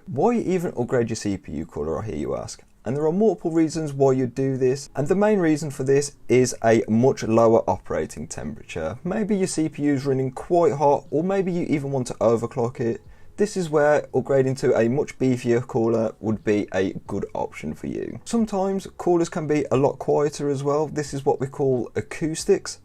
Why even upgrade your CPU cooler, I hear you ask? And there are multiple reasons why you do this, and the main reason for this is a much lower operating temperature. Maybe your CPU is running quite hot, or maybe you even want to overclock it. This is where upgrading to a much beefier cooler would be a good option for you. Sometimes coolers can be a lot quieter as well. This is what we call acoustics.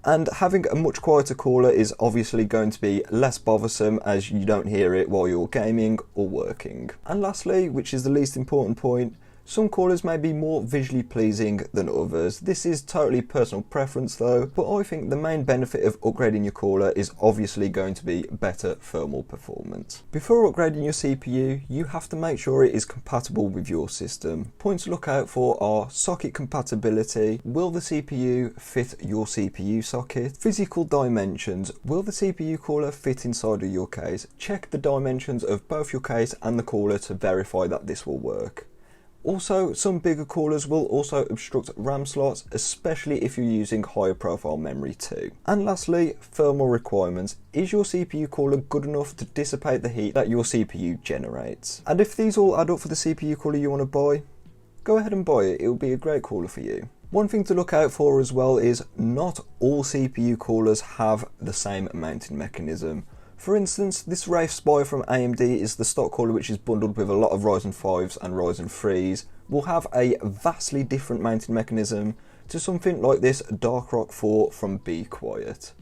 And having a much quieter cooler is obviously going to be less bothersome, as you don't hear it while you're gaming or working. And lastly, which is the least important point, some coolers may be more visually pleasing than others. This is totally personal preference though, but I think the main benefit of upgrading your cooler is obviously going to be better thermal performance. Before upgrading your CPU, you have to make sure it is compatible with your system. Points to look out for are socket compatibility. Will the CPU fit your CPU socket? Physical dimensions. Will the CPU cooler fit inside of your case? Check the dimensions of both your case and the cooler to verify that this will work. Also, some bigger coolers will also obstruct RAM slots, especially if you're using higher profile memory too. And lastly, thermal requirements. Is your CPU cooler good enough to dissipate the heat that your CPU generates? And if these all add up for the CPU cooler you want to buy, go ahead and buy it. It will be a great cooler for you. One thing to look out for as well is not all CPU coolers have the same mounting mechanism. For instance, this Wraith Spy from AMD is the stock cooler, which is bundled with a lot of Ryzen 5s and Ryzen 3s, will have a vastly different mounting mechanism to something like this Dark Rock 4 from Be Quiet.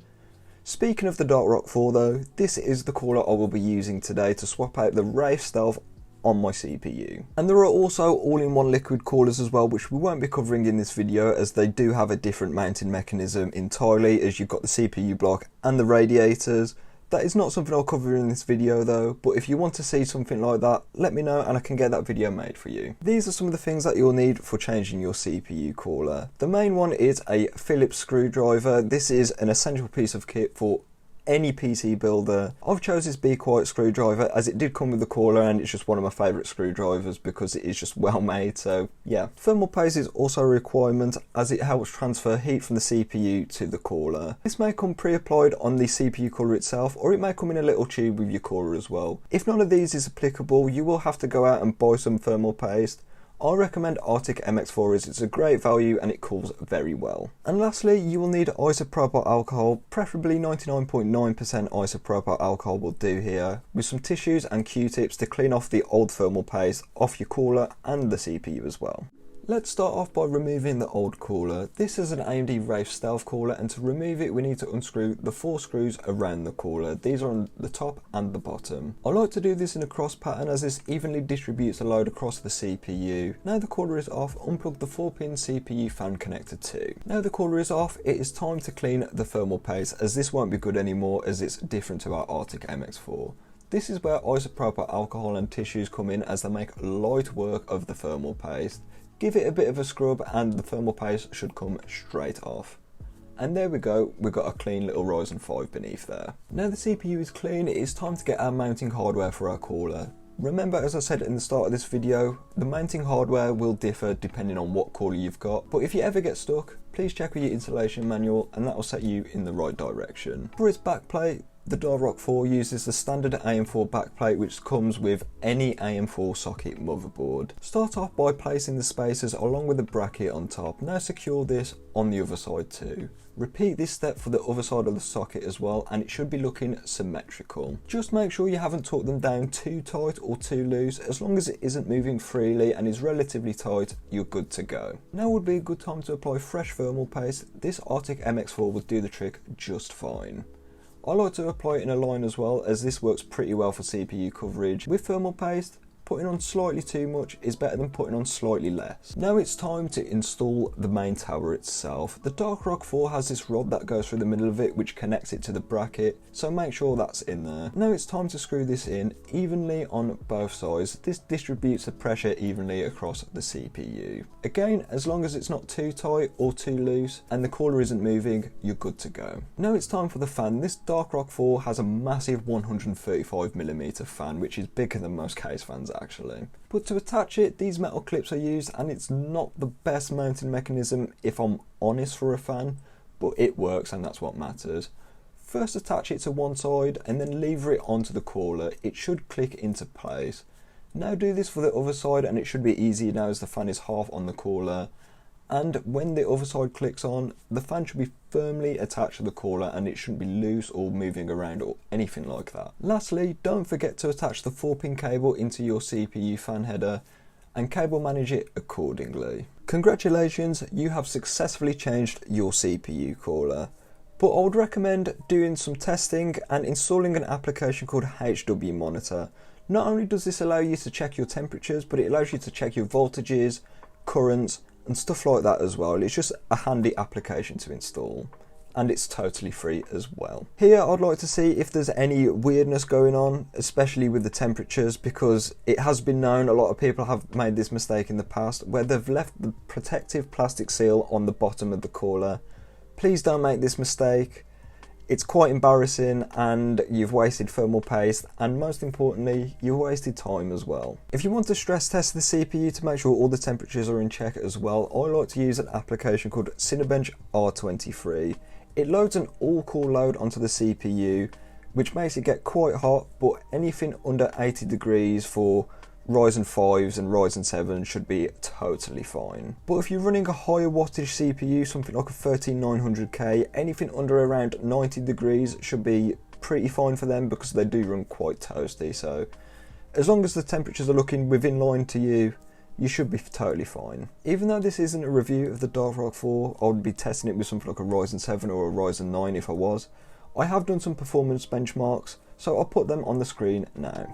Speaking of the Dark Rock 4 though, this is the cooler I will be using today to swap out the Wraith Stealth on my CPU. And there are also all-in-one liquid coolers as well, which we won't be covering in this video, as they do have a different mounting mechanism entirely, as you've got the CPU block and the radiators. That is not something I'll cover in this video though, but if you want to see something like that, let me know and I can get that video made for you. These are some of the things that you'll need for changing your CPU cooler. The main one is a Phillips screwdriver. This is an essential piece of kit for any PC builder. I've chosen this Be Quiet screwdriver as it did come with the cooler, and it's just one of my favourite screwdrivers because it is just well made, so yeah. Thermal paste is also a requirement as it helps transfer heat from the CPU to the cooler. This may come pre-applied on the CPU cooler itself, or it may come in a little tube with your cooler as well. If none of these is applicable, you will have to go out and buy some thermal paste. I recommend Arctic MX4 as it's a great value and it cools very well. And lastly, you will need isopropyl alcohol, preferably 99.9% isopropyl alcohol will do here, with some tissues and Q-tips to clean off the old thermal paste off your cooler and the CPU as well. Let's start off by removing the old cooler. This is an AMD Wraith Stealth cooler, and to remove it we need to unscrew the 4 screws around the cooler. These are on the top and the bottom. I like to do this in a cross pattern as this evenly distributes the load across the CPU. Now the cooler is off, unplug the 4-pin CPU fan connector too. Now the cooler is off, it is time to clean the thermal paste, as this won't be good anymore as it's different to our Arctic MX4. This is where isopropyl alcohol and tissues come in, as they make light work of the thermal paste. Give it a bit of a scrub and the thermal paste should come straight off. And there we go, we've got a clean little Ryzen 5 beneath there. Now the CPU is clean, it is time to get our mounting hardware for our cooler. Remember, as I said in the start of this video, the mounting hardware will differ depending on what cooler you've got, but if you ever get stuck, please check with your installation manual and that will set you in the right direction. For its backplate, the Dark Rock 4 uses the standard AM4 backplate, which comes with any AM4 socket motherboard. Start off by placing the spacers along with the bracket on top. Now secure this on the other side too. Repeat this step for the other side of the socket as well, and it should be looking symmetrical. Just make sure you haven't tucked them down too tight or too loose. As long as it isn't moving freely and is relatively tight, you're good to go. Now would be a good time to apply fresh thermal paste. This Arctic MX4 will do the trick just fine. I like to apply it in a line as well, as this works pretty well for CPU coverage. With thermal paste, putting on slightly too much is better than putting on slightly less. Now it's time to install the main tower itself. The Dark Rock 4 has this rod that goes through the middle of it, which connects it to the bracket, so make sure that's in there. Now it's time to screw this in evenly on both sides. This distributes the pressure evenly across the CPU. Again, as long as it's not too tight or too loose and the cooler isn't moving, you're good to go. Now it's time for the fan. This Dark Rock 4 has a massive 135mm fan, which is bigger than most case fans actually. But to attach it, these metal clips are used, and it's not the best mounting mechanism if I'm honest for a fan, but it works and that's what matters. First attach it to one side and then lever it onto the cooler. It should click into place. Now do this for the other side and it should be easy now as the fan is half on the cooler. And when the other side clicks on, the fan should be firmly attached to the cooler and it shouldn't be loose or moving around or anything like that. Lastly, don't forget to attach the 4-pin cable into your CPU fan header and cable manage it accordingly. Congratulations, you have successfully changed your CPU cooler. But I would recommend doing some testing and installing an application called HW Monitor. Not only does this allow you to check your temperatures, but it allows you to check your voltages, currents, and stuff like that as well. It's just a handy application to install and it's totally free as well. Here I'd like to see if there's any weirdness going on, especially with the temperatures, because it has been known a lot of people have made this mistake in the past where they've left the protective plastic seal on the bottom of the cooler. Please don't make this mistake. It's quite embarrassing and you've wasted thermal paste, and most importantly, you've wasted time as well. If you want to stress test the CPU to make sure all the temperatures are in check as well, I like to use an application called Cinebench R23. It loads an all-core load onto the CPU, which makes it get quite hot, but anything under 80 degrees for Ryzen 5s and Ryzen 7s should be totally fine. But if you're running a higher wattage CPU, something like a 13900K, anything under around 90 degrees should be pretty fine for them because they do run quite toasty. So as long as the temperatures are looking within line to you, you should be totally fine. Even though this isn't a review of the Dark Rock 4, I would be testing it with something like a Ryzen 7 or a Ryzen 9 if I was. I have done some performance benchmarks, so I'll put them on the screen now.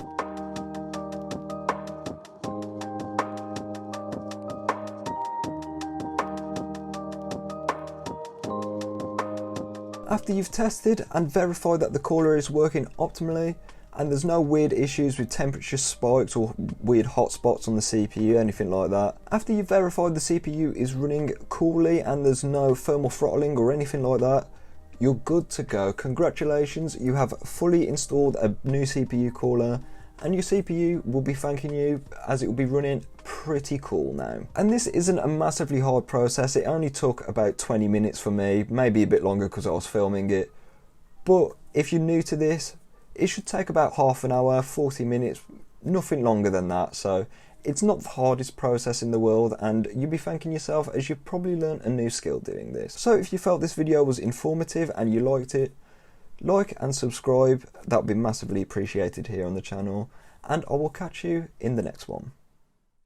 After you've tested and verified that the cooler is working optimally and there's no weird issues with temperature spikes or weird hotspots on the CPU, anything like that. After you've verified the CPU is running coolly and there's no thermal throttling or anything like that, you're good to go. Congratulations, you have fully installed a new CPU cooler and your CPU will be thanking you as it will be running pretty cool now. And this isn't a massively hard process. It only took about 20 minutes for me, maybe a bit longer because I was filming it. But if you're new to this, it should take about half an hour, 40 minutes, nothing longer than that. So it's not the hardest process in the world and you'll be thanking yourself as you've probably learned a new skill doing this. So if you felt this video was informative and you liked it, like and subscribe, that would be massively appreciated here on the channel, and I will catch you in the next one.